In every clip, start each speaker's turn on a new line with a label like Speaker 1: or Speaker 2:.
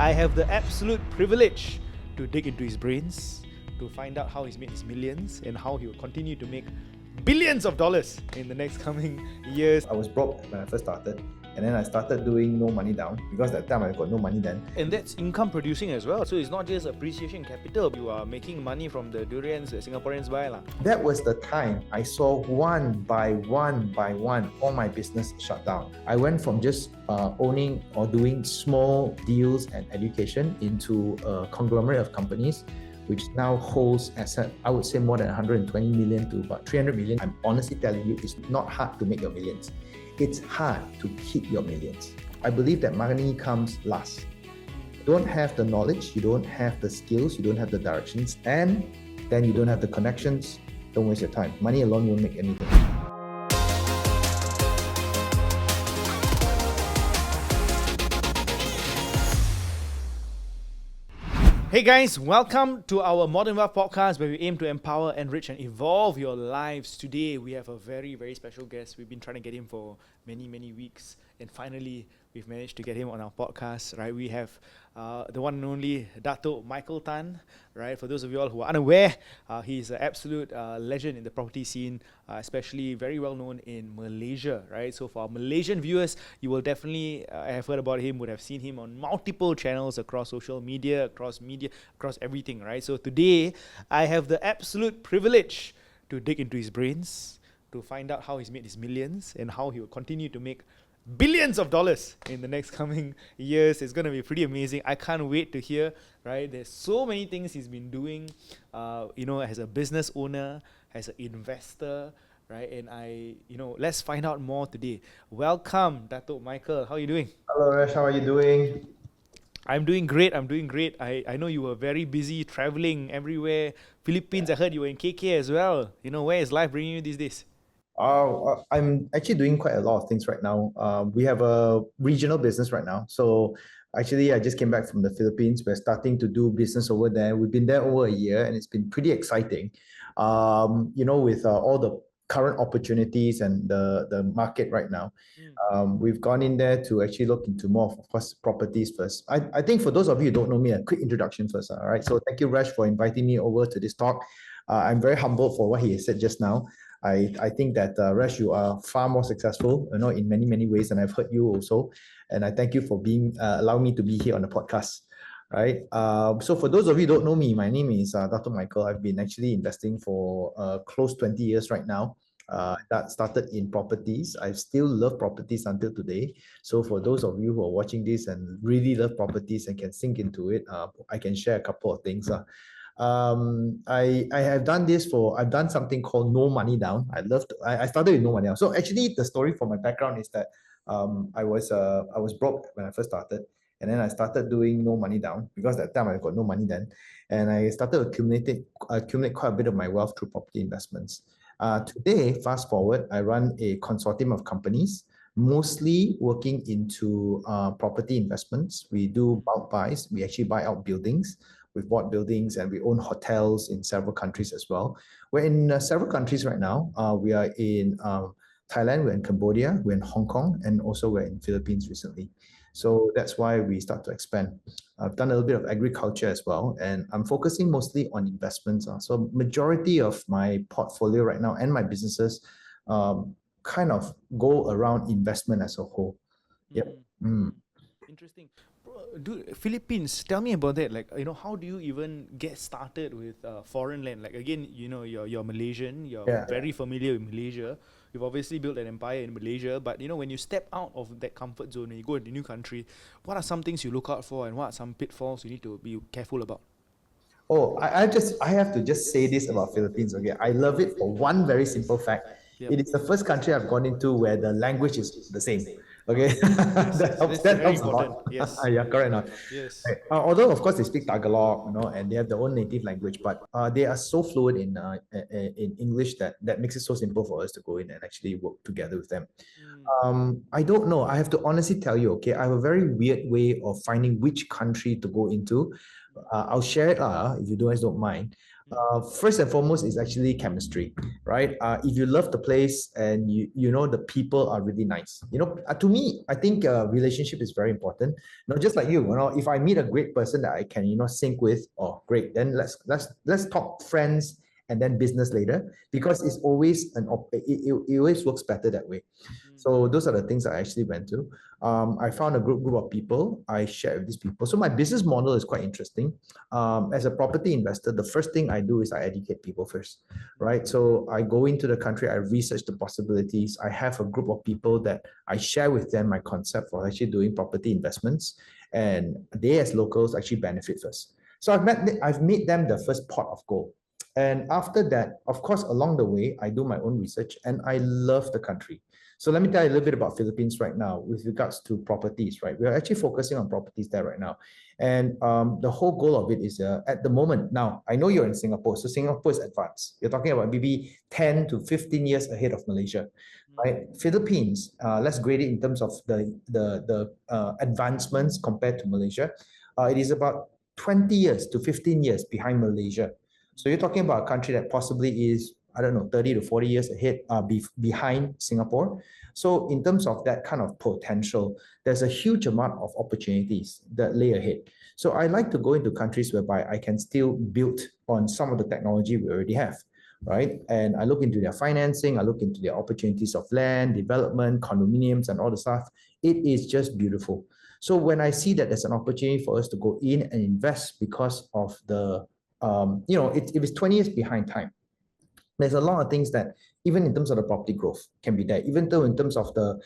Speaker 1: I have the absolute privilege to dig into his brains, to find out how he's made his millions and how he will continue to make billions of dollars in the next coming years.
Speaker 2: I was broke when I first started, and then I started doing no money down because that time I got no money then.
Speaker 1: And that's income producing as well. So it's not just appreciation capital. You are making money from the durians that Singaporeans buy.
Speaker 2: That was the time I saw one by one all my business shut down. I went from just owning or doing small deals and education into a conglomerate of companies which now holds asset, I would say more than 120 million to about 300 million. I'm honestly telling you, it's not hard to make your millions. It's hard to keep your millions. I believe that money comes last. You don't have the knowledge, you don't have the skills, you don't have the directions, and then you don't have the connections. Don't waste your time. Money alone won't make anything.
Speaker 1: Hey guys, welcome to our Modern Wealth podcast where we aim to empower, enrich and evolve your lives. Today we have a very, very special guest. We've been trying to get him for many, many weeks and finally we've managed to get him on our podcast, right? We have the one and only Dato Michael Tan, right? For those of you all who are unaware, he's an absolute legend in the property scene, especially very well known in Malaysia, right? So for our Malaysian viewers, you will definitely have heard about him, would have seen him on multiple channels across social media, across everything, right? So today, I have the absolute privilege to dig into his brains, to find out how he's made his millions and how he will continue to make billions of dollars in the next coming years. It's going to be pretty amazing. I can't wait to hear, right? There's so many things he's been doing, as a business owner, as an investor, right? And let's find out more today. Welcome, Dato Michael. How are you doing?
Speaker 2: Hello, Rash. How are you doing?
Speaker 1: I'm doing great. I know you were very busy traveling everywhere. Philippines, I heard you were in KK as well. Where is life bringing you these days?
Speaker 2: I'm actually doing quite a lot of things right now. We have a regional business right now. So actually, I just came back from the Philippines. We're starting to do business over there. We've been there over a year and it's been pretty exciting. With all the current opportunities and the market right now. We've gone in there to actually look into more, of course, properties first. I think for those of you who don't know me, a quick introduction first. All right. So thank you, Rash, for inviting me over to this talk. I'm very humbled for what he said just now. I think that Rash, you are far more successful, in many, many ways, and I've heard you also. And I thank you for being allowing me to be here on the podcast. Right. So for those of you who don't know me, my name is Dato Michael. I've been actually investing for close 20 years right now. That started in properties. I still love properties until today. So for those of you who are watching this and really love properties and can sink into it, I can share a couple of things. I have done I've done something called no money down. I started with no money down. So actually the story for my background is that I was broke when I first started. And then I started doing no money down because at that time I got no money then. And I started to accumulate quite a bit of my wealth through property investments. Today, fast forward, I run a consortium of companies, mostly working into property investments. We do bulk buys. We actually buy out buildings. We've bought buildings and we own hotels in several countries as well. We're in several countries right now. We are in Thailand, we're in Cambodia, we're in Hong Kong, and also we're in Philippines recently. So that's why we start to expand. I've done a little bit of agriculture as well, and I'm focusing mostly on investments. So majority of my portfolio right now and my businesses kind of go around investment as a whole. Yep.
Speaker 1: Interesting. Dude, Philippines, tell me about that. How do you even get started with foreign land? Again, you're Malaysian, you're very familiar with Malaysia. You've obviously built an empire in Malaysia, but when you step out of that comfort zone and you go into a new country, what are some things you look out for and what are some pitfalls you need to be careful about?
Speaker 2: Oh, I have to just say this about Philippines. Okay, I love it for one very simple fact. Yep. It is the first country I've gone into where the language is the same. Okay, that helps a lot. Yes. Yeah, correct. Not.
Speaker 1: Yes.
Speaker 2: Right. Although of course they speak Tagalog, and they have their own native language, but they are so fluent in English that makes it so simple for us to go in and actually work together with them. I don't know. I have to honestly tell you. Okay, I have a very weird way of finding which country to go into. I'll share it if you guys don't mind. First and foremost is actually chemistry, right? If you love the place and you know the people are really nice, to me, I think relationship is very important. Just like you, if I meet a great person that I can sync with, oh great, then let's talk friends and then business later, because it's always it always works better that way. So those are the things I actually went to. I found a group of people. I shared with these people. So my business model is quite interesting. As a property investor, the first thing I do is I educate people first, right? So I go into the country, I research the possibilities. I have a group of people that I share with them my concept for actually doing property investments, and they as locals actually benefit first. So I've made them the first pot of gold. And after that, of course, along the way, I do my own research and I love the country. So let me tell you a little bit about Philippines right now with regards to properties, right? We're actually focusing on properties there right now. And the whole goal of it is at the moment, now, I know you're in Singapore, so Singapore is advanced. You're talking about maybe 10 to 15 years ahead of Malaysia, right? Philippines, let's grade it in terms of the advancements compared to Malaysia. It is about 20 years to 15 years behind Malaysia. So you're talking about a country that possibly is, I don't know, 30 to 40 years ahead, behind Singapore. So in terms of that kind of potential, there's a huge amount of opportunities that lay ahead. So I like to go into countries whereby I can still build on some of the technology we already have, right? And I look into their financing, I look into their opportunities of land, development, condominiums, and all the stuff. It is just beautiful. So when I see that there's an opportunity for us to go in and invest because of if it's 20 years behind time, there's a lot of things that even in terms of the property growth can be there, even though in terms of the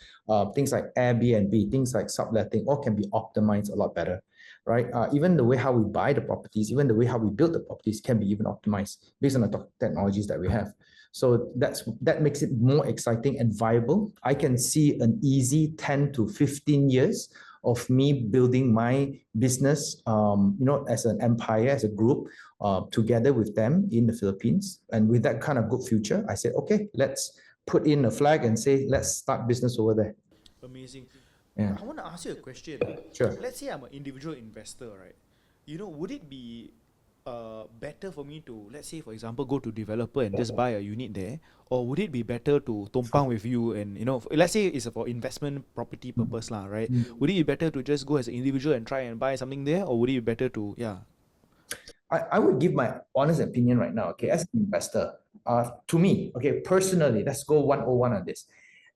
Speaker 2: things like Airbnb, things like subletting, all can be optimized a lot better, right? Even the way how we buy the properties, even the way how we build the properties can be even optimized based on the technologies that we have. So that makes it more exciting and viable. I can see an easy 10 to 15 years of me building my business, as an empire, as a group, together with them in the Philippines. And with that kind of good future, I said, okay, let's put in a flag and say, let's start business over there.
Speaker 1: Amazing.
Speaker 2: Yeah,
Speaker 1: I want to ask you a question.
Speaker 2: sure.
Speaker 1: Let's say I'm an individual investor, right? Would it be better for me to, let's say, for example, go to developer and just buy a unit there, or would it be better to tompang with you and let's say it's for investment property purpose lah, right? Would it be better to just go as an individual and try and buy something there, or would it be better to
Speaker 2: I would give my honest opinion right now, okay, as an investor, to me, okay, personally, let's go 101 on this.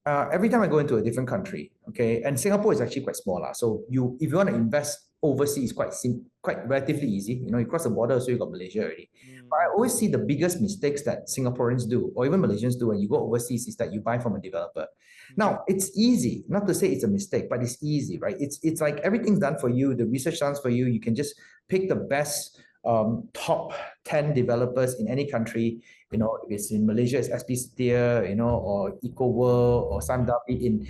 Speaker 2: Every time I go into a different country, okay, and Singapore is actually quite small, so if you want to invest overseas, quite relatively easy. You cross the border, so you got Malaysia already. But I always see the biggest mistakes that Singaporeans do, or even Malaysians do when you go overseas, is that you buy from a developer. Now, it's easy, not to say it's a mistake, but it's easy, right? It's like everything's done for you, the research done for you. You can just pick the best top 10 developers in any country. If it's in Malaysia, it's SP Setia, or EcoWorld, or Sandavi.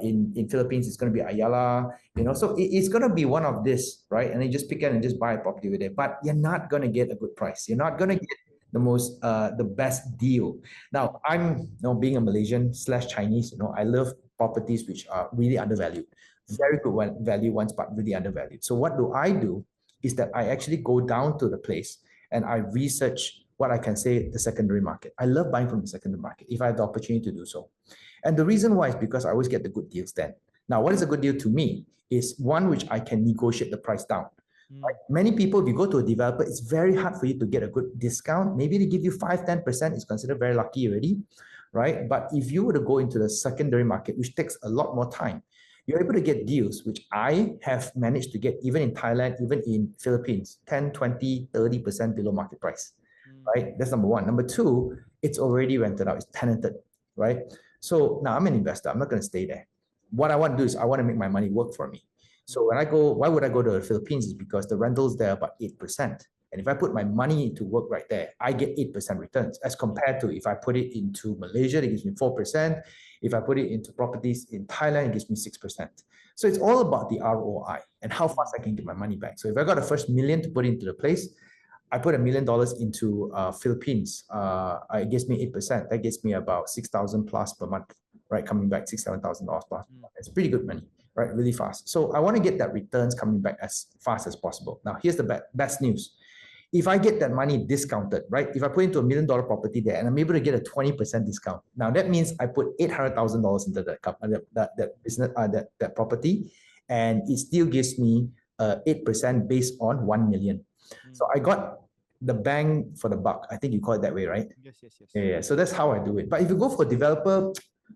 Speaker 2: In Philippines, it's going to be Ayala. So it's going to be one of this, right? And you just pick it and just buy a property with it. But you're not going to get a good price. You're not going to get the best deal. Now, I'm, being a Malaysian / Chinese, I love properties which are really undervalued, very good value ones, but really undervalued. So what do I do? Is that I actually go down to the place and I research what I can say the secondary market. I love buying from the secondary market if I have the opportunity to do so. And the reason why is because I always get the good deals then. Now, what is a good deal to me is one which I can negotiate the price down. Right? Many people, if you go to a developer, it's very hard for you to get a good discount. Maybe they give you 5-10%, it's considered very lucky already, right? But if you were to go into the secondary market, which takes a lot more time, you're able to get deals, which I have managed to get even in Thailand, even in Philippines, 10, 20, 30% below market price, right? That's number one. Number two, it's already rented out, it's tenanted, right? So now I'm an investor, I'm not going to stay there. What I want to do is I want to make my money work for me. So why would I go to the Philippines? Is because the rentals there are about 8%. And if I put my money to work right there, I get 8% returns as compared to if I put it into Malaysia, it gives me 4%. If I put it into properties in Thailand, it gives me 6%. So it's all about the ROI and how fast I can get my money back. So if I got the first million to put into the place, I put $1 million into Philippines. It gives me 8%. That gives me about 6,000 plus per month, right? Coming back $6,000-7,000 plus. It's pretty good money, right? Really fast. So I want to get that returns coming back as fast as possible. Now, here's the best news. if I get that money discounted, right? If I put into $1 million property there and I'm able to get a 20% discount, now that means I put $800,000 into that business, that property, and it still gives me 8% based on 1 million. So I got the bang for the buck. I think you call it that way, right?
Speaker 1: Yes, yes, yes.
Speaker 2: Yeah. So that's how I do it. But if you go for a developer,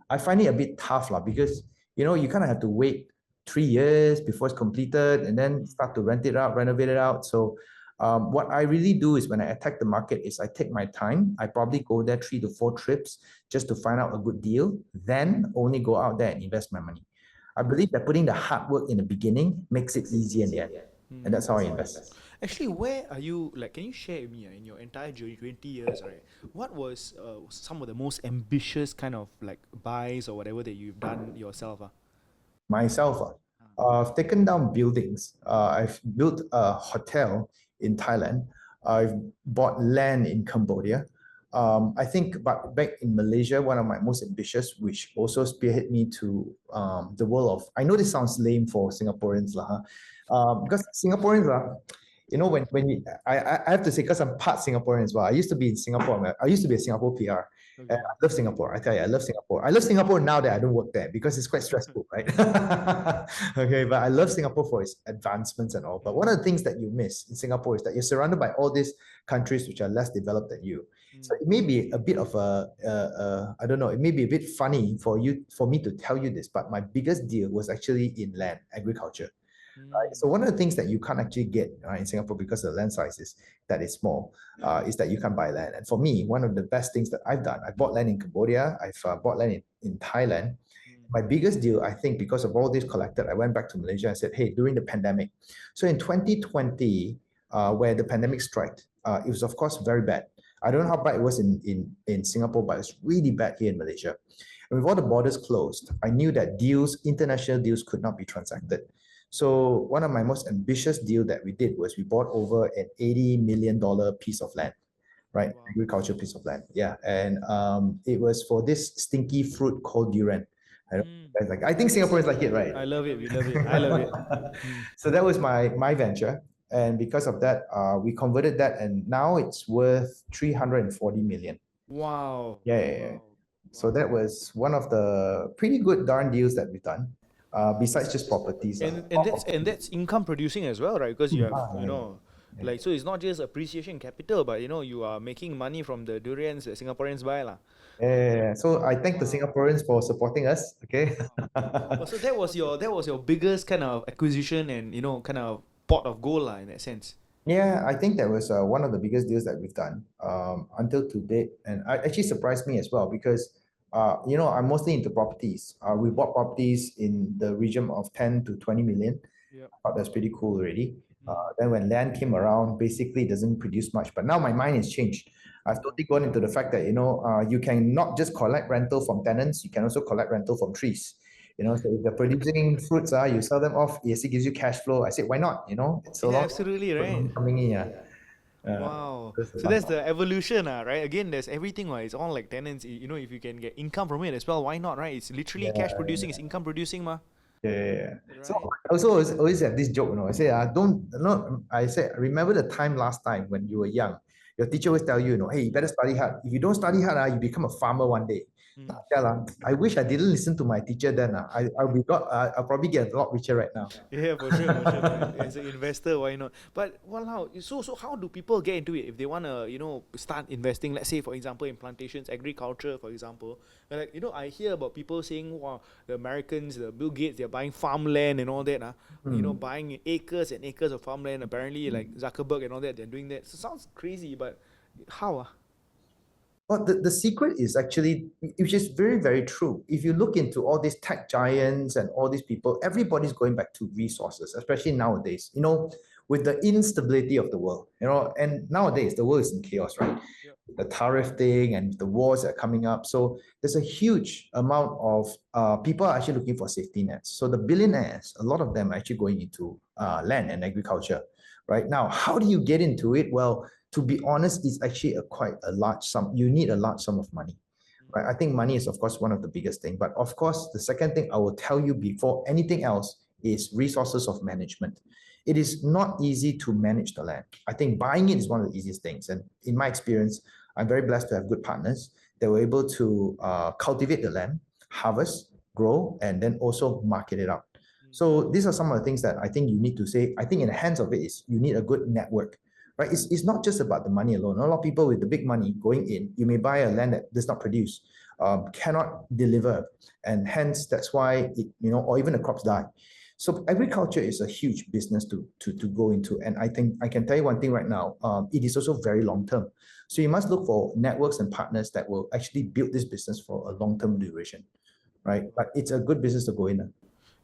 Speaker 2: I find it a bit tough because you kind of have to wait 3 years before it's completed and then start to rent it out, renovate it out. So what I really do is when I attack the market is I take my time. I probably go there 3 to 4 trips just to find out a good deal, then only go out there and invest my money. I believe that putting the hard work in the beginning makes it easier in the end. And that's how I invest.
Speaker 1: Actually, where are you, can you share with me in your entire journey, 20 years, right? What was some of the most ambitious kind of buys or whatever that you've done yourself?
Speaker 2: Myself, I've taken down buildings. I've built a hotel in Thailand. I've bought land in Cambodia. I think back in Malaysia, one of my most ambitious, which also spearheaded me to the world of, I know this sounds lame for Singaporeans, because Singaporeans are, I have to say, because I'm part Singaporean as well. I used to be in Singapore. I used to be a Singapore PR. And I love Singapore. I tell you, I love Singapore. I love Singapore now that I don't work there because it's quite stressful, right? Okay, but I love Singapore for its advancements and all. But one of the things that you miss in Singapore is that you're surrounded by all these countries which are less developed than you. So it may be a bit of I don't know, it may be a bit funny for me to tell you this, but my biggest deal was actually in land, agriculture. Right? So one of the things that you can't actually get in Singapore because the land size is small, is that you can't buy land. And for me, one of the best things that I've done, I bought land in Cambodia, I've bought land in Thailand. My biggest deal, I think, because of all this collected, I went back to Malaysia and said, hey, during the pandemic. So in 2020, where the pandemic struck, it was of course very bad. I don't know how bad it was in Singapore, but it's really bad here in Malaysia. And with all the borders closed, I knew that international deals could not be transacted. So one of my most ambitious deal that we did was we bought over an $80 million piece of land, right? Wow. Agriculture piece of land. Yeah. And it was for this stinky fruit called durian. I think Singaporeans like it, right?
Speaker 1: I love it. We love it. I love it.
Speaker 2: So that was my venture. And because of that, we converted that and now it's worth 340 million.
Speaker 1: Wow.
Speaker 2: Yeah. Wow. So that was one of the pretty good darn deals that we've done. Besides just properties.
Speaker 1: And that's income producing as well, right? Because you have, so it's not just appreciation capital, but you are making money from the durians that Singaporeans buy.
Speaker 2: Yeah. So I thank the Singaporeans for supporting us. Okay.
Speaker 1: So that was your biggest kind of acquisition and kind of pot of gold in that sense.
Speaker 2: Yeah, I think that was one of the biggest deals that we've done until to date, and it actually surprised me as well because I'm mostly into properties. We bought properties in the region of 10 to 20 million. Yep. I thought that's pretty cool already. Then when land came around, basically it doesn't produce much. But now my mind has changed. I've totally gone into the fact that you can not just collect rental from tenants, you can also collect rental from trees. So if they're producing fruits, you sell them off, it gives you cash flow. I said, why not? It's so long.
Speaker 1: Absolutely, right?
Speaker 2: Coming in,
Speaker 1: wow. So that's the evolution, right? Again, there's everything, right? It's all like tenants. If you can get income from it as well, why not, right? It's literally cash producing, it's income producing, ma.
Speaker 2: Yeah. Right. So I also always have this joke, I say, I say, remember the time last time when you were young, your teacher always tell you, hey, you better study hard. If you don't study hard, you become a farmer one day. I wish I didn't listen to my teacher then. I'll probably get a lot richer right now.
Speaker 1: Yeah, for sure. As an investor, why not? But so how do people get into it if they want to start investing? Let's say, for example, in plantations, agriculture, for example. I hear about people saying, wow, the Americans, the Bill Gates, they're buying farmland and all that. Buying acres and acres of farmland. Apparently, like Zuckerberg and all that, they're doing that. So it sounds crazy, but how?
Speaker 2: Well, the secret is actually, which is very, very true. If you look into all these tech giants and all these people, everybody's going back to resources, especially nowadays, with the instability of the world, and nowadays the world is in chaos, right? Yep. The tariff thing and the wars that are coming up. So there's a huge amount of people are actually looking for safety nets. So the billionaires, a lot of them are actually going into land and agriculture. Right now, how do you get into it? Well, to be honest, it's actually quite a large sum. You need a large sum of money, right? I think money is, of course, one of the biggest things. But of course, the second thing I will tell you before anything else is resources of management. it is not easy to manage the land. I think buying it is one of the easiest things. And in my experience, I'm very blessed to have good partners that were able to cultivate the land, harvest, grow, and then also market it out. So these are some of the things that I think you need to say. I think in the hands of it is you need a good network, right? It's not just about the money alone. A lot of people with the big money going in, you may buy a land that does not produce, cannot deliver, and hence that's why it, or even the crops die. So agriculture is a huge business to go into, and I think I can tell you one thing right now. It is also very long term. So you must look for networks and partners that will actually build this business for a long term duration, right? But it's a good business to go in.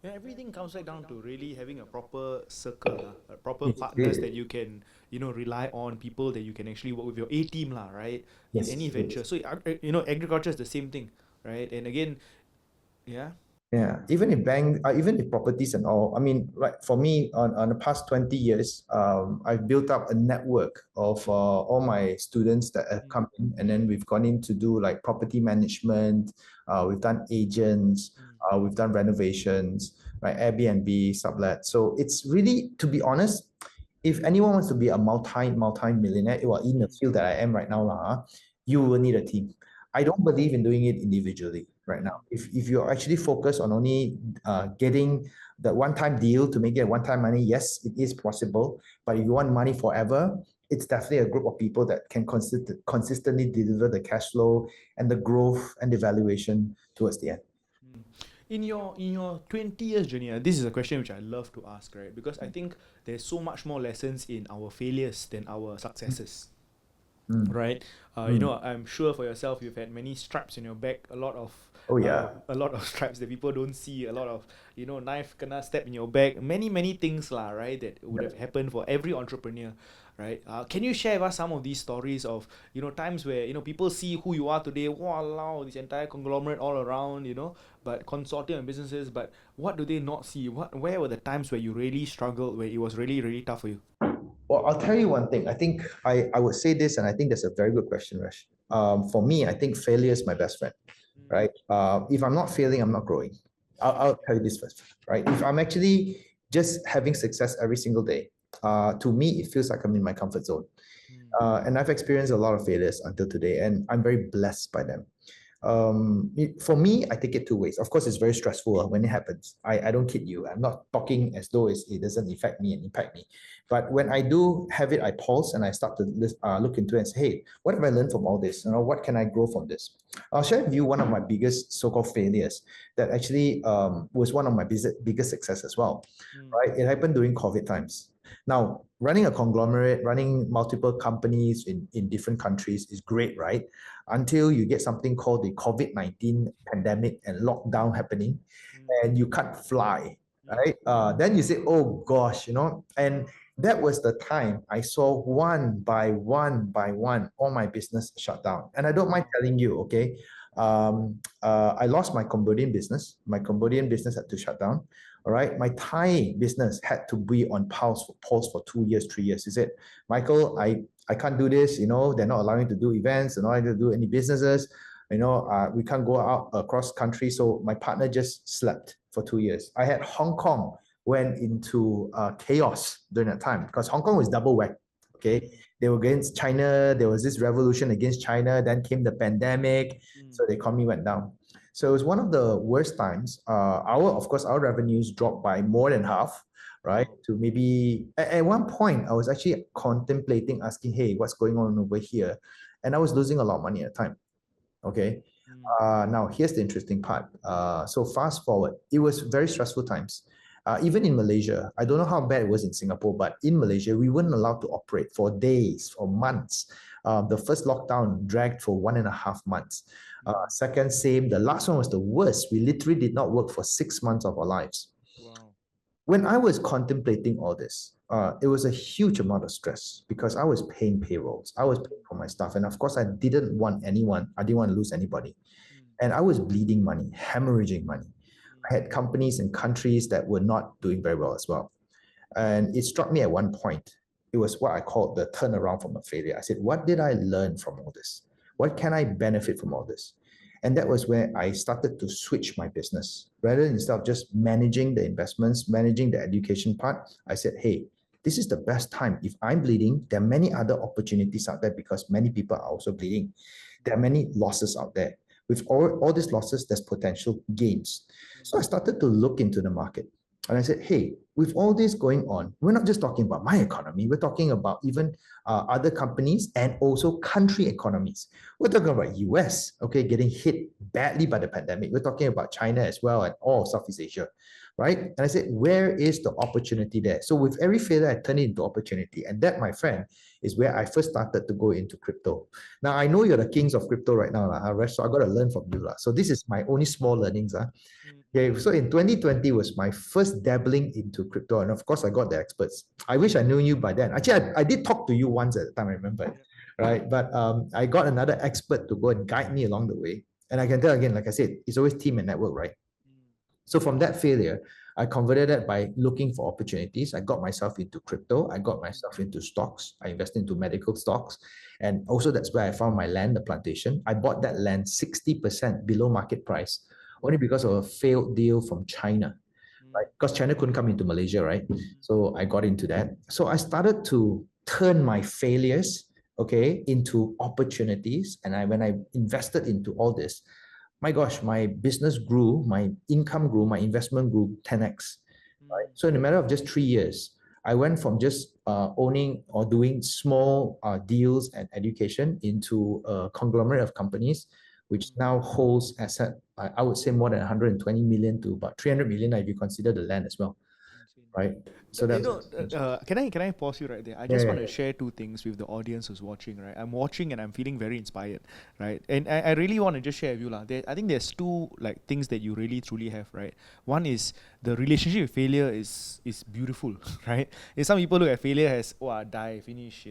Speaker 1: Yeah, everything comes right down to really having a proper circle, proper
Speaker 2: It's
Speaker 1: partners
Speaker 2: really,
Speaker 1: that you can, rely on, people that you can actually work with, your A team, lah, right? In
Speaker 2: yes,
Speaker 1: any
Speaker 2: it
Speaker 1: venture.
Speaker 2: is.
Speaker 1: So, agriculture is the same thing, right? And again, yeah.
Speaker 2: Yeah, even in bank, even in properties and all. I mean, right, for me, on the past 20 years, I've built up a network of all my students that have come in, and then we've gone in to do like property management. We've done agents, we've done renovations, right? Airbnb, sublet. So it's really, to be honest, if anyone wants to be a multi millionaire, well, in the field that I am right now, you will need a team. I don't believe in doing it individually right now. If you're actually focused on only getting the one-time deal to make it one-time money, yes, it is possible. But if you want money forever, it's definitely a group of people that can consistently deliver the cash flow and the growth and the valuation towards the end.
Speaker 1: In your 20 years journey, this is a question which I love to ask, right? Because I think there's so much more lessons in our failures than our successes.
Speaker 2: Mm.
Speaker 1: Right,
Speaker 2: Mm.
Speaker 1: I'm sure for yourself you've had many stripes in your back, a lot of
Speaker 2: Oh yeah.
Speaker 1: a lot of stripes that people don't see, a lot of knife kena stab in your back, many things lah, right, that would have happened for every entrepreneur, right? Can you share with us some of these stories of times where people see who you are today, wow, this entire conglomerate all around, but consortium and businesses, but what do they not see? Where were the times where you really struggled, where it was really really tough for you?
Speaker 2: Well, I'll tell you one thing. I think I would say this, and I think that's a very good question, Rash. For me, I think failure is my best friend, right? If I'm not failing, I'm not growing. I'll tell you this first, right? If I'm actually just having success every single day, to me, it feels like I'm in my comfort zone. And I've experienced a lot of failures until today, and I'm very blessed by them. For me, I take it two ways. Of course, it's very stressful when it happens. I don't kid you. I'm not talking as though it doesn't affect me and impact me. But when I do have it, I pause and I start to look into it and say, hey, what have I learned from all this? What can I grow from this? I'll share with you one of my biggest so-called failures that actually was one of my biggest success as well. Right? It happened during COVID times. Now, running a conglomerate, running multiple companies in different countries is great, right? Until you get something called the COVID-19 pandemic and lockdown happening, and you can't fly, right? Then you say, oh gosh, and that was the time I saw one by one all my business shut down. And I don't mind telling you, okay, I lost my Cambodian business. My Cambodian business had to shut down. All right. My Thai business had to be on pause for 2 years, 3 years. He said, Michael, I can't do this. They're not allowing to do events. They're not allowing to do any businesses. We can't go out across country. So my partner just slept for 2 years. I had Hong Kong went into chaos during that time because Hong Kong was double whack. Okay. They were against China. There was this revolution against China. Then came the pandemic. So the economy went down. So it was one of the worst times. Of course, our revenues dropped by more than half, right? To maybe at one point, I was actually contemplating asking, hey, what's going on over here? And I was losing a lot of money at the time. Okay. Now here's the interesting part. So fast forward, it was very stressful times. Even in Malaysia, I don't know how bad it was in Singapore, but in Malaysia, we weren't allowed to operate for days or months. The first lockdown dragged for 1.5 months. Second, same. The last one was the worst. We literally did not work for 6 months of our lives.
Speaker 1: Wow.
Speaker 2: When I was contemplating all this, it was a huge amount of stress because I was paying payrolls. I was paying for my stuff. And of course, I didn't want to lose anybody. And I was bleeding money, hemorrhaging money. I had companies and countries that were not doing very well as well. And it struck me at one point. It was what I called the turnaround from a failure. I said, what did I learn from all this? What can I benefit from all this? And that was where I started to switch my business. Rather than instead of just managing the investments, managing the education part, I said, hey, this is the best time. If I'm bleeding, there are many other opportunities out there because many people are also bleeding. There are many losses out there. With all these losses, there's potential gains. So I started to look into the market. And I said, hey, with all this going on, we're not just talking about my economy, we're talking about even other companies and also country economies. We're talking about US, okay, getting hit badly by the pandemic. We're talking about China as well and all of Southeast Asia, right? And I said, where is the opportunity there? So with every failure, I turn it into opportunity. And that, my friend, is where I first started to go into crypto. Now, I know you're the kings of crypto right now, Rash, so I got to learn from you. So this is my only small learnings. Okay, so in 2020 was my first dabbling into crypto. And of course, I got the experts. I wish I knew you by then. Actually, I did talk to you once at the time, I remember, right? But I got another expert to go and guide me along the way. And I can tell again, like I said, it's always team and network, right? So from that failure, I converted that by looking for opportunities. I got myself into crypto. I got myself into stocks. I invested into medical stocks. And also that's where I found my land, the plantation. I bought that land 60% below market price, only because of a failed deal from China, right? Because China couldn't come into Malaysia, right? So I got into that. So I started to turn my failures, okay, into opportunities. And when I invested into all this, my gosh, my business grew, my income grew, my investment grew 10x. Right? So in a matter of just 3 years, I went from just owning or doing small deals and education into a conglomerate of companies, which now holds asset, I would say more than 120 million to about 300 million if you consider the land as well. Right. So that's
Speaker 1: can I pause you right there? I just want to share two things with the audience who's watching, right? I'm watching and I'm feeling very inspired, right? And I really want to just share with you, I think there's two like things that you really truly have, right? One is the relationship with failure is beautiful, right? And some people look at failure as die, finish,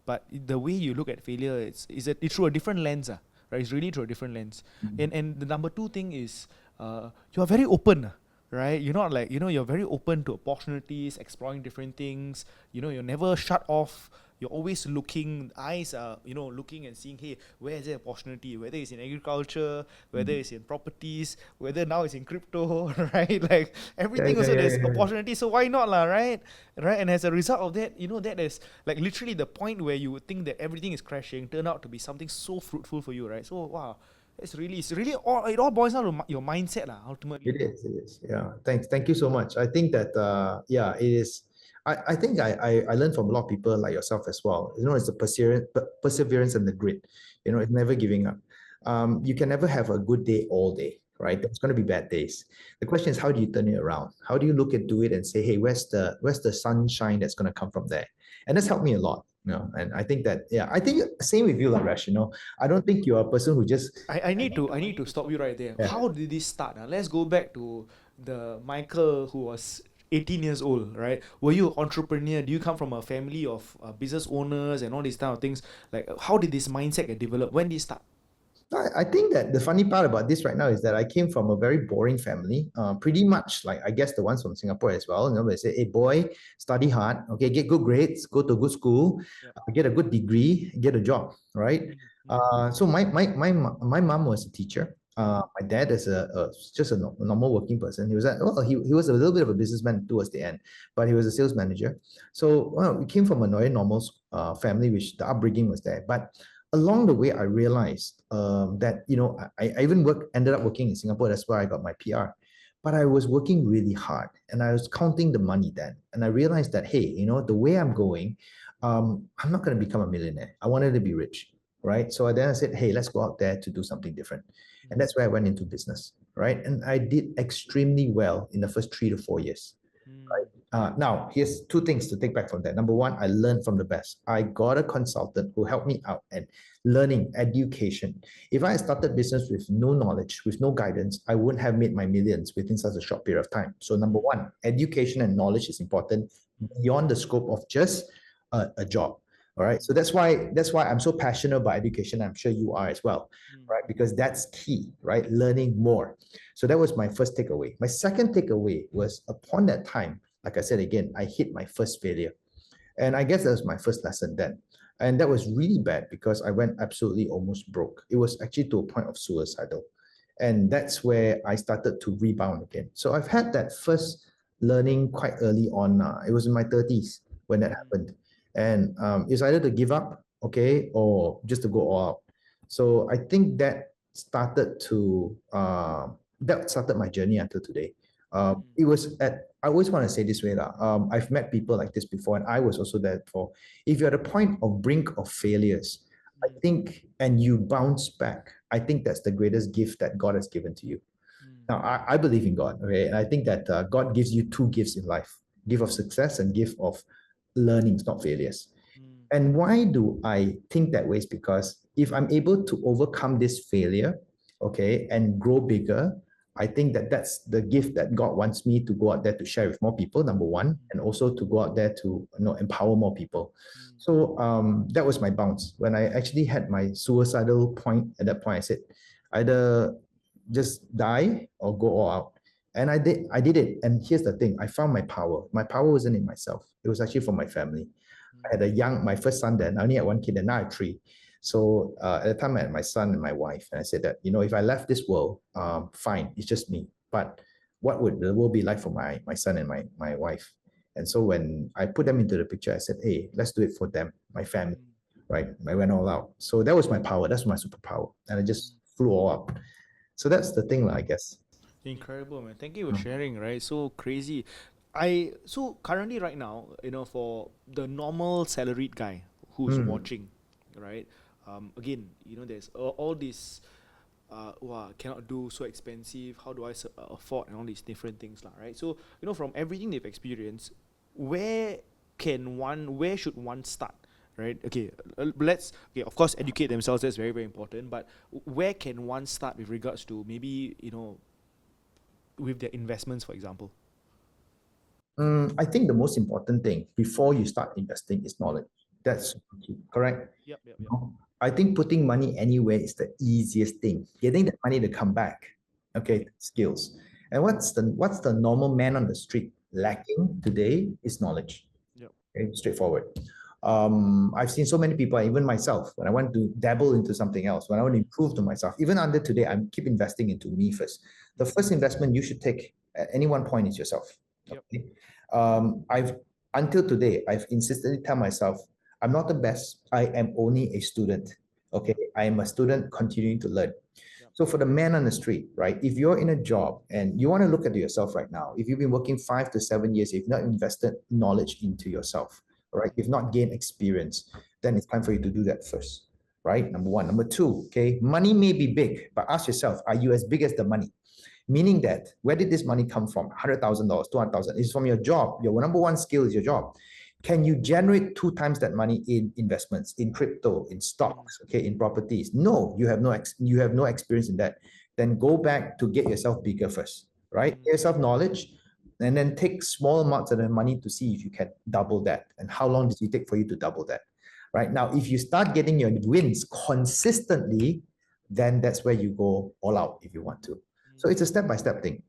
Speaker 1: But the way you look at failure, it's through a different lens, right? It's really through a different lens. And the number two thing is you are very open. Right, you're not like you're very open to opportunities, exploring different things. You're never shut off. You're always looking. Eyes are looking and seeing. Hey, where is there opportunity? Whether it's in agriculture, whether it's in properties, whether now it's in crypto, right? Like everything also there's opportunity. So why not, right? Right. And as a result of that, that is like literally the point where you would think that everything is crashing, turn out to be something so fruitful for you, right? So wow. It's really all it all boils down to your mindset, ultimately.
Speaker 2: It is. Yeah. Thank you so much. I think that it is. I think I learned from a lot of people like yourself as well. It's the perseverance and the grit. It's never giving up. You can never have a good day all day, right? There's going to be bad days. The question is, how do you turn it around? How do you look into it and say, hey, where's the sunshine that's going to come from there? And that's helped me a lot. And I think that, I think same with you, Rash. I don't think you're a person who just.
Speaker 1: I need to stop you right there. Yeah. How did this start? Let's go back to the Michael who was 18 years old, right? Were you an entrepreneur? Do you come from a family of business owners and all these kind of things? Like, how did this mindset get developed? When did it start?
Speaker 2: I think that the funny part about this right now is that I came from a very boring family, pretty much like I guess the ones from Singapore as well. They say, "Hey boy, study hard, okay, get good grades, go to a good school, get a good degree, get a job." Right? So my mom was a teacher. My dad is just a normal working person. He was a little bit of a businessman towards the end, but he was a sales manager. So we came from a very normal family, which the upbringing was there, but along the way, I realized that I even ended up working in Singapore. That's where I got my PR. But I was working really hard, and I was counting the money then, and I realized that hey, the way I'm going, I'm not going to become a millionaire. I wanted to be rich, right? So then I said, hey, let's go out there to do something different, and that's where I went into business, right? And I did extremely well in the first 3 to 4 years. Right? Now, here's two things to take back from that. Number one, I learned from the best. I got a consultant who helped me out and learning, education. If I had started business with no knowledge, with no guidance, I wouldn't have made my millions within such a short period of time. So number one, education and knowledge is important beyond the scope of just a job. All right. So that's why I'm so passionate about education. I'm sure you are as well, right? Because that's key, right? Learning more. So that was my first takeaway. My second takeaway was upon that time, like I said again, I hit my first failure. And I guess that was my first lesson then. And that was really bad because I went absolutely almost broke. It was actually to a point of suicidal. And that's where I started to rebound again. So I've had that first learning quite early on. It was in my 30s when that happened. And it's either to give up, okay, or just to go all out. So I think that started my journey until today. It was at, I always want to say this way, I've met people like this before, and I was also there before. If you're at a point of brink of failures, I think, and you bounce back, I think that's the greatest gift that God has given to you. Now, I believe in God, okay, and I think that God gives you two gifts in life: gift of success and gift of learnings, not failures. And why do I think that way? Is because if I'm able to overcome this failure, okay, and grow bigger, I think that that's the gift that God wants me to go out there to share with more people, number one, and also to go out there to empower more people. So that was my bounce. When I actually had my suicidal point, at that point, I said, either just die or go all out. And I did it. And here's the thing, I found my power. My power wasn't in myself. It was actually from my family. I had my first son then. I only had one kid, and now I have three. So at the time, I had my son and my wife, and I said that, if I left this world, fine, it's just me. But what would the world be like for my son and my wife? And so when I put them into the picture, I said, hey, let's do it for them, my family, right? I went all out. So that was my power. That's my superpower, and I just flew all out. So that's the thing, I guess.
Speaker 1: Incredible, man. Thank you for sharing, right? So crazy. So currently right now, for the normal salaried guy who's watching, right? Again, there's all this wow, cannot do, so expensive, how do I afford, and all these different things, lah, right? So, from everything they've experienced, where should one start? Right. Okay. Okay. Of course, educate themselves. That's very, very important. But where can one start with regards to maybe with their investments, for example?
Speaker 2: I think the most important thing before you start investing is knowledge. That's key, correct?
Speaker 1: Yep. Yep. Yep.
Speaker 2: I think putting money anywhere is the easiest thing. Getting the money to come back, okay, skills. And what's the normal man on the street lacking today is knowledge.
Speaker 1: Yep.
Speaker 2: Okay, straightforward. I've seen so many people, even myself, when I want to dabble into something else, when I want to improve to myself, even under today, I keep investing into me first. The first investment you should take at any one point is yourself.
Speaker 1: Yep.
Speaker 2: Okay. I've until today, I've insistently tell myself, I'm not the best. I am only a student. Okay. I am a student continuing to learn.
Speaker 1: Yep.
Speaker 2: So for the man on the street, right? If you're in a job and you want to look at yourself right now, if you've been working 5 to 7 years, if you've not invested knowledge into yourself, right? You've not gained experience, then it's time for you to do that first, right? Number one. Number two, okay, money may be big, but ask yourself, are you as big as the money? Meaning that, where did this money come from? $100,000, 200,000. It's from your job. Your number one skill is your job. Can you generate 2 times that money in investments, in crypto, in stocks, okay, in properties? No, you have no experience in that. Then go back to get yourself bigger first, right? Get yourself knowledge, and then take small amounts of the money to see if you can double that. And how long does it take for you to double that? Right now, if you start getting your wins consistently, then that's where you go all out if you want to. So it's a step-by-step thing,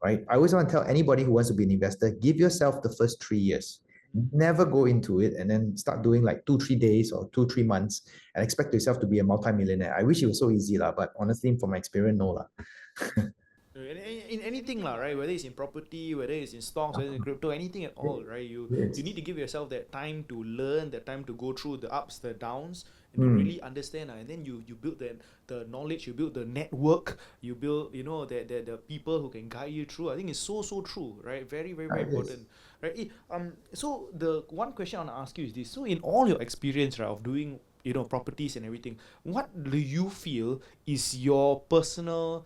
Speaker 2: right? I always want to tell anybody who wants to be an investor, give yourself the first 3 years. Never go into it and then start doing like 2-3 days or 2-3 months and expect yourself to be a multi-millionaire. I wish it was so easy, but honestly, from my experience, no.
Speaker 1: In anything lah, right? Whether it's in property, whether it's in stocks, whether it's in crypto, anything at all, right? You need to give yourself that time to learn, that time to go through the ups, the downs, and to really understand. And then you build the knowledge, you build the network, you build the people who can guide you through. I think it's so true, right? Very, very, very important, right? So the one question I want to ask you is this: so in all your experience, right, of doing properties and everything, what do you feel is your personal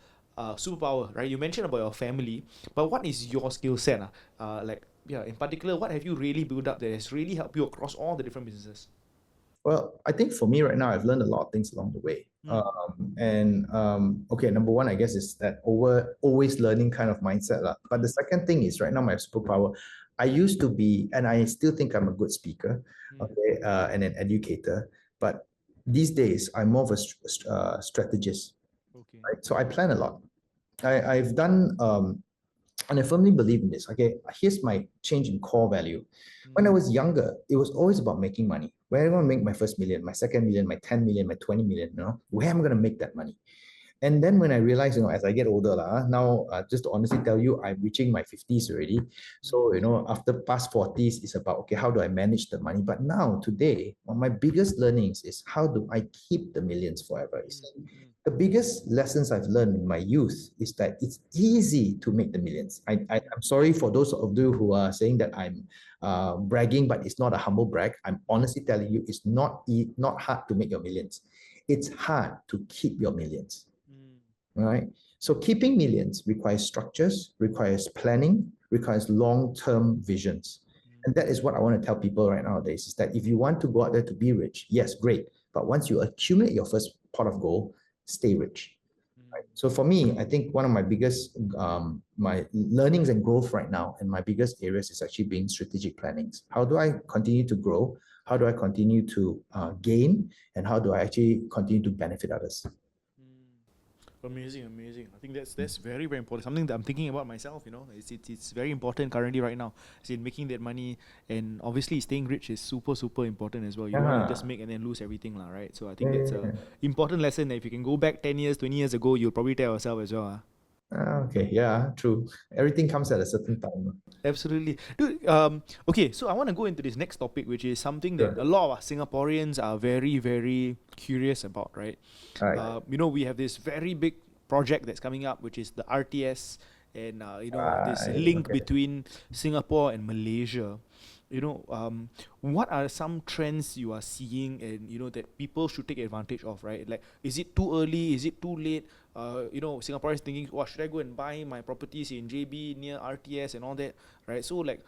Speaker 1: superpower, right? You mentioned about your family, but what is your skill set? In particular, what have you really built up that has really helped you across all the different businesses?
Speaker 2: Well, I think for me right now, I've learned a lot of things along the way. Okay, number one, I guess, is that always learning kind of mindset. But the second thing is right now, my superpower, I used to be, and I still think I'm a good speaker, okay, and an educator. But these days, I'm more of a strategist.
Speaker 1: Okay.
Speaker 2: Right? So I plan a lot. I've done, and I firmly believe in this. Okay, here's my change in core value. When I was younger, it was always about making money. Where am I going to make my first million, my second million, my 10 million, my 20 million? Where am I going to make that money? And then when I realized, as I get older, now just to honestly tell you, I'm reaching my 50s already. So, after past 40s, it's about, okay, how do I manage the money? But now, today, one of my biggest learnings is how do I keep the millions forever? The biggest lessons I've learned in my youth is that it's easy to make the millions. I'm sorry for those of you who are saying that I'm bragging, but it's not a humble brag. I'm honestly telling you, it's not hard to make your millions. It's hard to keep your millions. Right? So keeping millions requires structures, requires planning, requires long-term visions. And that is what I want to tell people right nowadays is that if you want to go out there to be rich, yes, great. But once you accumulate your first pot of gold, stay rich. Right? So for me, I think one of my biggest my learnings and growth right now, and my biggest areas is actually being strategic plannings. How do I continue to grow? How do I continue to gain? And how do I actually continue to benefit others?
Speaker 1: Amazing. I think that's very, very important. Something that I'm thinking about myself. It's very important currently right now. Is in making that money, and obviously staying rich is super, super important as well. You don't want to just make and then lose everything, right? So I think that's a important lesson. That if you can go back 10 years, 20 years ago, you'll probably tell yourself as well.
Speaker 2: Okay, yeah, true. Everything comes at a certain time.
Speaker 1: Absolutely. Dude, okay, so I want to go into this next topic, which is something that
Speaker 2: Sure.
Speaker 1: a lot of Singaporeans are very, very curious about, right?
Speaker 2: Right.
Speaker 1: We have this very big project that's coming up, which is the RTS, and this
Speaker 2: Right.
Speaker 1: link
Speaker 2: Okay.
Speaker 1: between Singapore and Malaysia. What are some trends you are seeing, and that people should take advantage of, right? Like, is it too early? Is it too late? Singaporeans thinking, should I go and buy my properties in JB near RTS and all that, right? So, like,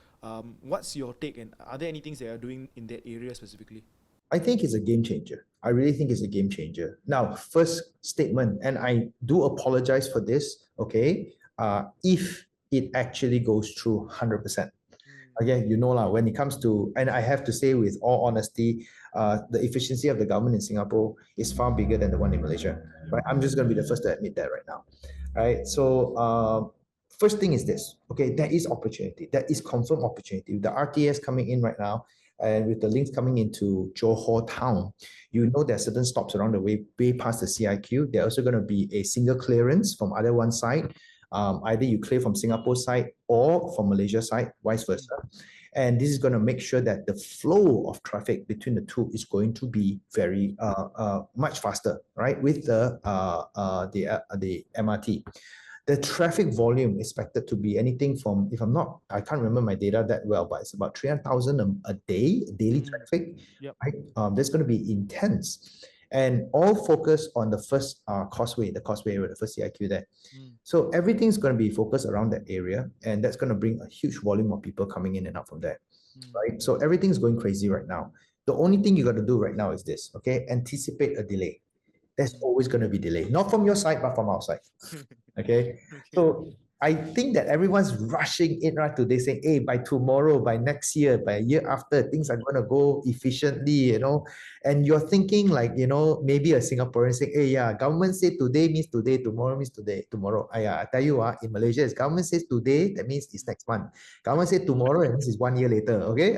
Speaker 1: what's your take, and are there any things that are doing in that area specifically?
Speaker 2: I think it's a game changer. I really think it's a game changer. Now, first statement, and I do apologize for this, okay? If it actually goes through 100%. Okay, when it comes to, and I have to say with all honesty, the efficiency of the government in Singapore is far bigger than the one in Malaysia, right? I'm just going to be the first to admit that right now, right? So, first thing is this, okay, there is opportunity, there is confirmed opportunity. The RTS coming in right now, and with the links coming into Johor town, there are certain stops along the way past the CIQ. There's also going to be a single clearance from other one side. Either you clear from Singapore side or from Malaysia side, vice versa. And this is going to make sure that the flow of traffic between the two is going to be very much faster, right? With the MRT. The traffic volume expected to be anything from, I can't remember my data that well, but it's about 300,000 a day, daily traffic,
Speaker 1: Yep.
Speaker 2: right? That's going to be intense. And all focus on the first causeway, the first CIQ there. So everything's going to be focused around that area, and that's going to bring a huge volume of people coming in and out from there, right? So everything's going crazy right now. The only thing you got to do right now is this, okay? Anticipate a delay. There's always going to be delay, not from your side, but from our side. Okay. So I think that everyone's rushing it right today, saying, hey, by tomorrow, by next year, by a year after, things are going to go efficiently, and you're thinking like, maybe a Singaporean saying, hey, yeah, government say today means today, tomorrow means today, tomorrow. I tell you, in Malaysia, if government says today, that means it's next month. Government say tomorrow, that means it's 1 year later. Okay.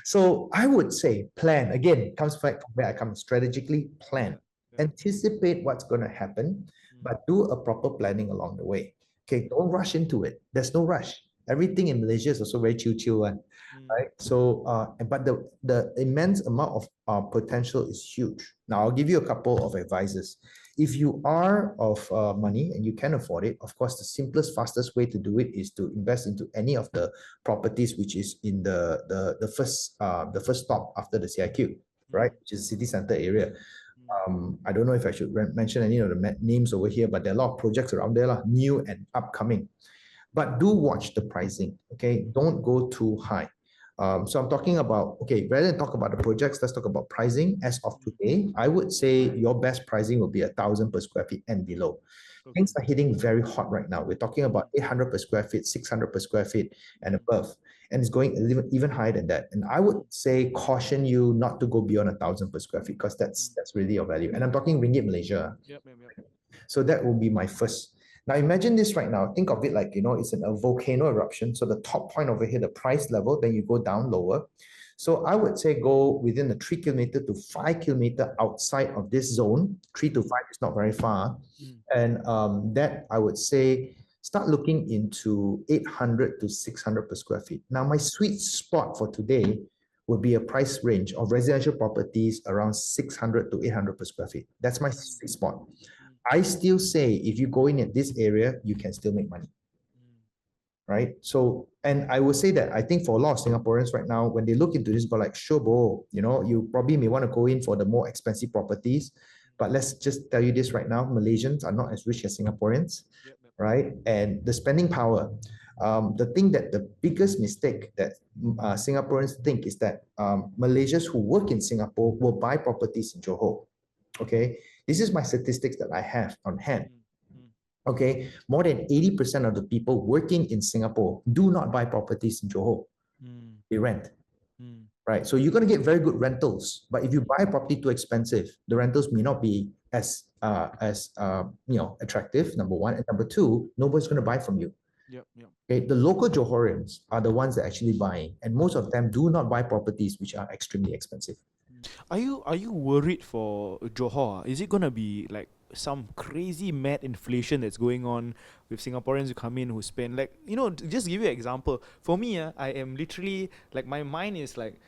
Speaker 2: So I would say plan, again, comes back from where I come, strategically plan. Anticipate what's going to happen, but do a proper planning along the way. Okay, don't rush into it. There's no rush. Everything in Malaysia is also very chill one, right? So, but the immense amount of potential is huge. Now, I'll give you a couple of advices. If you are of money and you can afford it, of course, the simplest, fastest way to do it is to invest into any of the properties which is in the first stop after the CIQ, right? Which is city center area. I don't know if I should mention any of the names over here, but there are a lot of projects around there, new and upcoming. But do watch the pricing, okay? Don't go too high. So I'm talking about, okay, rather than talk about the projects, let's talk about pricing. As of today, I would say your best pricing will be 1,000 per square feet and below. Things are hitting very hot right now. We're talking about 800 per square feet, 600 per square feet and above. And it's going even higher than that. And I would say caution you not to go beyond 1,000 per square feet because that's really your value. And I'm talking ringgit Malaysia.
Speaker 1: Yep.
Speaker 2: So that will be my first. Now imagine this right now. Think of it like, it's a volcano eruption. So the top point over here, the price level, then you go down lower. So I would say go within the 3 kilometer to 5 kilometer outside of this zone. 3 to 5 is not very far. And that I would say start looking into 800 to 600 per square feet. Now, my sweet spot for today would be a price range of residential properties around 600 to 800 per square feet. That's my sweet spot. I still say if you go in at this area, you can still make money, right? So, and I will say that I think for a lot of Singaporeans right now, when they look into this, go like, sure, bro, you probably may want to go in for the more expensive properties. But let's just tell you this right now, Malaysians are not as rich as Singaporeans, right? And the spending power, the thing that the biggest mistake that Singaporeans think is that Malaysians who work in Singapore will buy properties in Johor. Okay, this is my statistics that I have on hand. Okay, more than 80% of the people working in Singapore do not buy properties in Johor. They rent. Right. So you're going to get very good rentals, but if you buy a property too expensive, the rentals may not be as attractive, number one. And number two, nobody's going to buy from you. Okay. The local Johorians are the ones that are actually buying, and most of them do not buy properties which are extremely expensive.
Speaker 1: Are you worried for Johor? Is it gonna be like some crazy mad inflation that's going on with Singaporeans who come in who spend just give you an example. For me, I am literally like my mind is like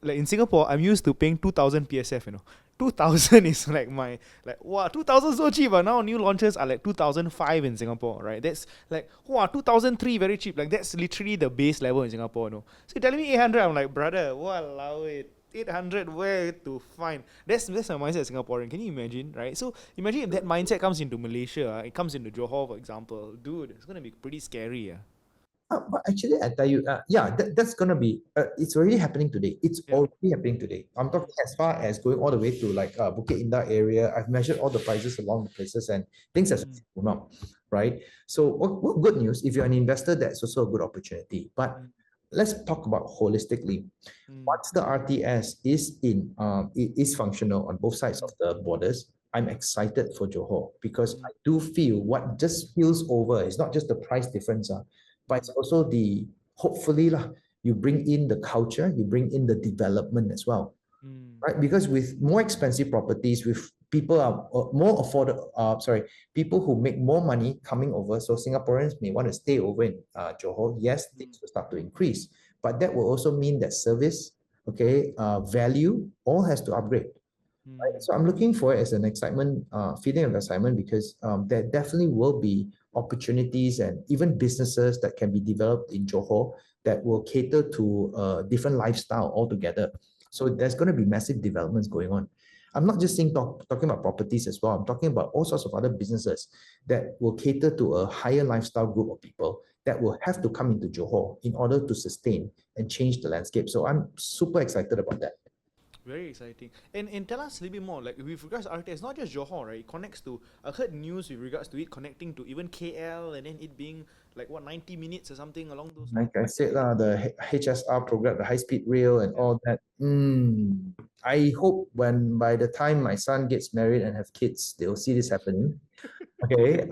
Speaker 1: in Singapore, I'm used to paying 2,000 PSF. 2,000 is like wow, 2,000 so cheap. But now new launches are like 2,005 in Singapore, right? That's like, wow, 2,003 very cheap. Like that's literally the base level in Singapore. So you're telling me 800, I'm like, brother, walao it. 800, where to find? That's my mindset Singaporean. Can you imagine, right? So imagine if that mindset comes into Malaysia, it comes into Johor, for example. Dude, it's going to be pretty scary.
Speaker 2: But actually, I tell you, that's going to be, it's already happening today. It's already happening today. I'm talking as far as going all the way to like Bukit Indah area. I've measured all the prices along the places and things have come up, right? So what good news, if you're an investor, that's also a good opportunity. But let's talk about holistically. Once the RTS is functional on both sides of the borders, I'm excited for Johor because I do feel what just spills over is not just the price difference, but it's also hopefully you bring in the culture, you bring in the development as well, right? Because with more expensive properties, with people are more affordable, people who make more money coming over, so Singaporeans may want to stay over in Johor. Yes, things will start to increase, but that will also mean that service, value, all has to upgrade. Right? So I'm looking for it as an excitement, feeling of excitement, because there definitely will be opportunities and even businesses that can be developed in Johor that will cater to a different lifestyle altogether. So there's going to be massive developments going on. I'm not just talking about properties as well. I'm talking about all sorts of other businesses that will cater to a higher lifestyle group of people that will have to come into Johor in order to sustain and change the landscape. So I'm super excited about that.
Speaker 1: Very exciting. And tell us a little bit more, like with regards to RTS, not just Johor, right? It connects to, I heard news with regards to it connecting to even KL and then it being like 90 minutes or something along those lines.
Speaker 2: Like I said, the HSR program, the high-speed rail and all that. I hope by the time my son gets married and have kids, they'll see this happening. Okay,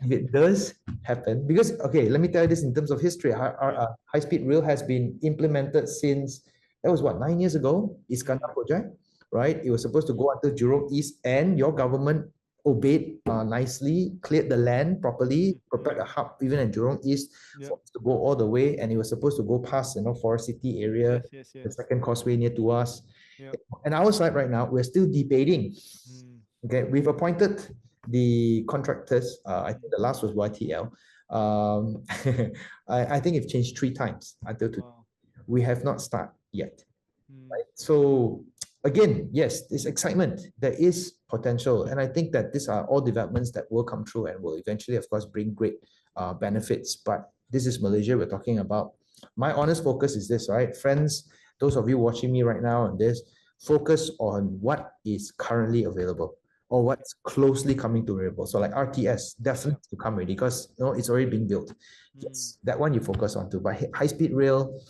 Speaker 2: if it does happen, because let me tell you this in terms of history. Our high-speed rail has been implemented since, that was what, 9 years ago, Iskandar project, right? It was supposed to go until Jurong East, and your government obeyed nicely, cleared the land properly, prepared a hub even at Jurong East for us to go all the way, and it was supposed to go past, Forest City area, the second causeway near to us. And our side right now, we're still debating. Okay, we've appointed the contractors. I think the last was YTL. I think it changed 3 times until today. We have not started yet. Right? So again, yes, there's excitement. There is potential. And I think that these are all developments that will come through and will eventually, of course, bring great benefits. But this is Malaysia we're talking about. My honest focus is this, right? Friends, those of you watching me right now on this, focus on what is currently available or what's closely coming to available. So like RTS, definitely to come ready because it's already being built. Yes, that one you focus on too. But high-speed rail,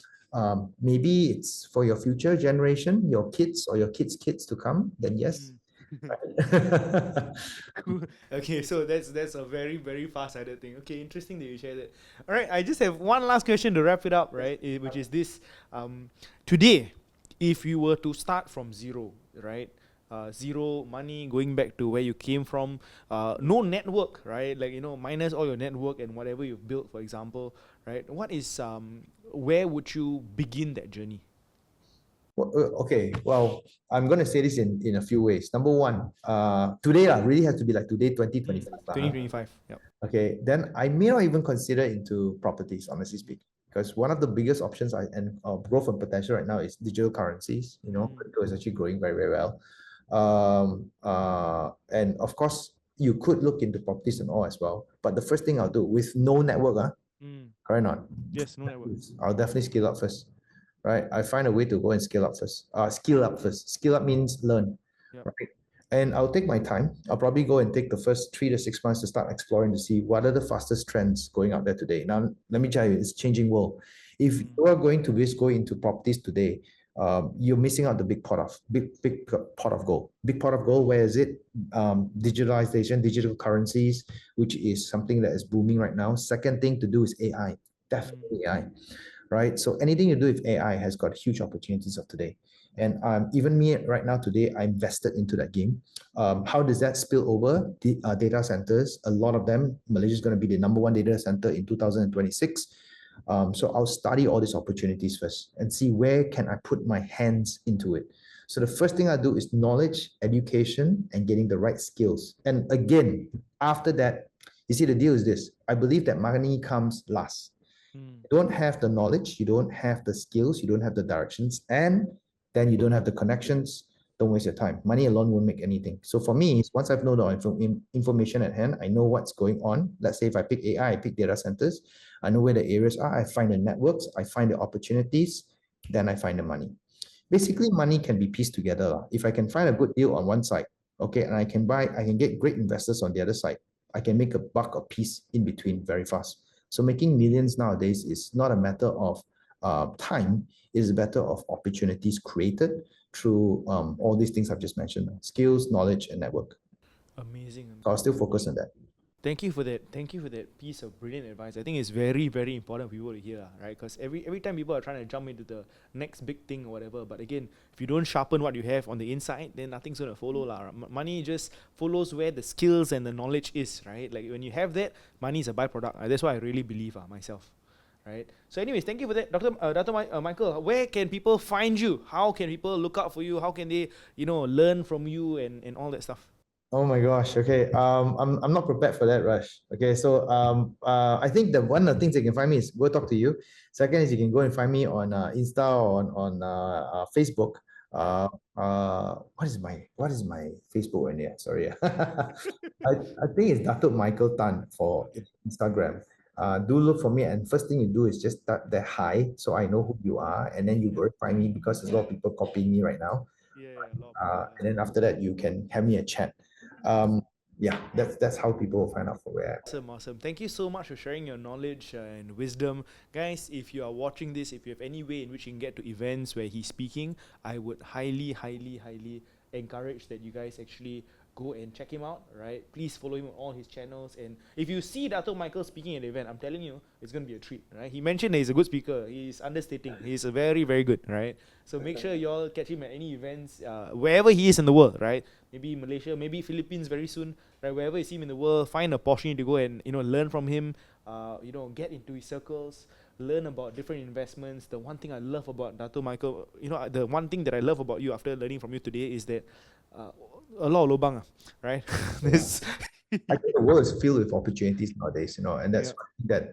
Speaker 2: maybe it's for your future generation, your kids or your kids' kids to come, then yes.
Speaker 1: Cool. Okay, so that's a very, very far-sighted thing. Okay, interesting that you share that. All right, I just have one last question to wrap it up, right? Which is this. Today, if you were to start from zero, right? Zero money, going back to where you came from, no network, right? Like, minus all your network and whatever you've built, for example, right? Where would you begin that journey?
Speaker 2: Well, okay, well, I'm going to say this in a few ways. Number one, today really has to be like today, 2025.
Speaker 1: 2025. Yep.
Speaker 2: Okay, then I may not even consider into properties, honestly speaking, because one of the biggest options and growth and potential right now is digital currencies. Crypto is actually growing very, very well. And of course, you could look into properties and all as well. But the first thing I'll do with no network, correct or not?
Speaker 1: Yes, no network.
Speaker 2: I'll definitely scale up first, right? I find a way to go and scale up first. Skill up first. Skill up means learn,
Speaker 1: Yep.
Speaker 2: right? And I'll take my time. I'll probably go and take the first 3 to 6 months to start exploring to see what are the fastest trends going out there today. Now, let me tell you, it's changing world. If you are going to go into properties today, you're missing out the big pot of gold. Big pot of gold. Where is it? Digitalization, digital currencies, which is something that is booming right now. Second thing to do is AI. Definitely AI, right? So anything you do with AI has got huge opportunities of today. And even me right now today, I'm invested into that game. How does that spill over? The data centers, a lot of them, Malaysia is going to be the number one data center in 2026. So I'll study all these opportunities first and see where can I put my hands into it. So the first thing I do is knowledge, education, and getting the right skills. And again, after that, you see, the deal is this. I believe that money comes last. You don't have the knowledge, you don't have the skills, you don't have the directions, and then you don't have the connections. Don't waste your time. Money alone won't make anything. So for me, once I've known the information at hand, I know what's going on. Let's say if I pick AI, I pick data centers, I know where the areas are, I find the networks, I find the opportunities, then I find the money. Basically, money can be pieced together. If I can find a good deal on one side, okay, and I can get great investors on the other side, I can make a buck a piece in between very fast. So making millions nowadays is not a matter of time, it is a matter of opportunities created through all these things I've just mentioned: skills, knowledge, and network.
Speaker 1: Amazing.
Speaker 2: So I'll still focus on that.
Speaker 1: Thank you for that. Thank you for that piece of brilliant advice. I think it's very, very important for people to hear, right? Because every time people are trying to jump into the next big thing or whatever, but again, if you don't sharpen what you have on the inside, then nothing's gonna follow, lah. Money just follows where the skills and the knowledge is, right? Like when you have that, money is a byproduct. That's what I really believe, myself. Right. So, anyways, thank you for that, Dato Michael. Where can people find you? How can people look out for you? How can they, learn from you and all that stuff?
Speaker 2: Oh my gosh. Okay. I'm not prepared for that, Rush. Okay. So I think that one of the things you can find me is go talk to you. Second is you can go and find me on Insta or on Facebook. What is my Facebook one? Yeah, sorry. I think it's Dato Michael Tan for Instagram. Do look for me, and first thing you do is just start that hi, so I know who you are, and then you verify me because there's a lot of people copying me right now.
Speaker 1: Yeah, a lot of people.
Speaker 2: And then after that, you can have me a chat. Yeah, that's how people will find out for where.
Speaker 1: Awesome. Thank you so much for sharing your knowledge and wisdom. Guys, if you are watching this, if you have any way in which you can get to events where he's speaking, I would highly, highly, highly encourage that you guys actually go and check him out, right? Please follow him on all his channels. And if you see Dato Michael speaking at the event, I'm telling you, it's going to be a treat, right? He mentioned that he's a good speaker. He's understating. He's a very, very good, right? So make sure you all catch him at any events, wherever he is in the world, right? Maybe Malaysia, maybe Philippines very soon, right? Wherever you see him in the world, find an opportunity to go and, learn from him, get into his circles, learn about different investments. The one thing I love about Dato Michael, the one thing that I love about you after learning from you today is that a lot of lobang, right?
Speaker 2: I think the world is filled with opportunities nowadays, and that's that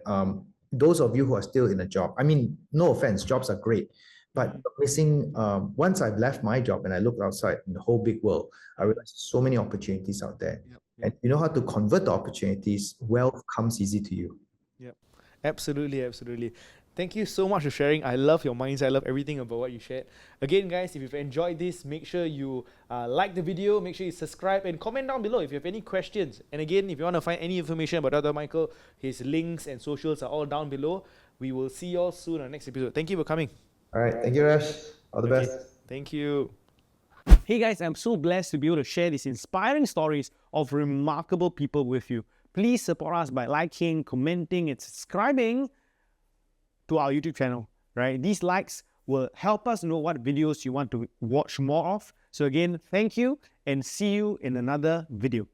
Speaker 2: those of you who are still in a job, I mean, no offense, jobs are great, but missing once I've left my job and I look outside in the whole big world, I realize so many opportunities out there. And you know how to convert the opportunities, wealth comes easy to you.
Speaker 1: Yep. Absolutely, absolutely. Thank you so much for sharing. I love your mindset. I love everything about what you shared. Again, guys, if you've enjoyed this, make sure you like the video, make sure you subscribe and comment down below if you have any questions. And again, if you want to find any information about Dato Michael, his links and socials are all down below. We will see you all soon on the next episode. Thank you for coming.
Speaker 2: All right. Thank you, Rash. All the best.
Speaker 1: Thank you.
Speaker 3: Hey guys, I'm so blessed to be able to share these inspiring stories of remarkable people with you. Please support us by liking, commenting, and subscribing to our YouTube channel, right? These likes will help us know what videos you want to watch more of. So again, thank you and see you in another video.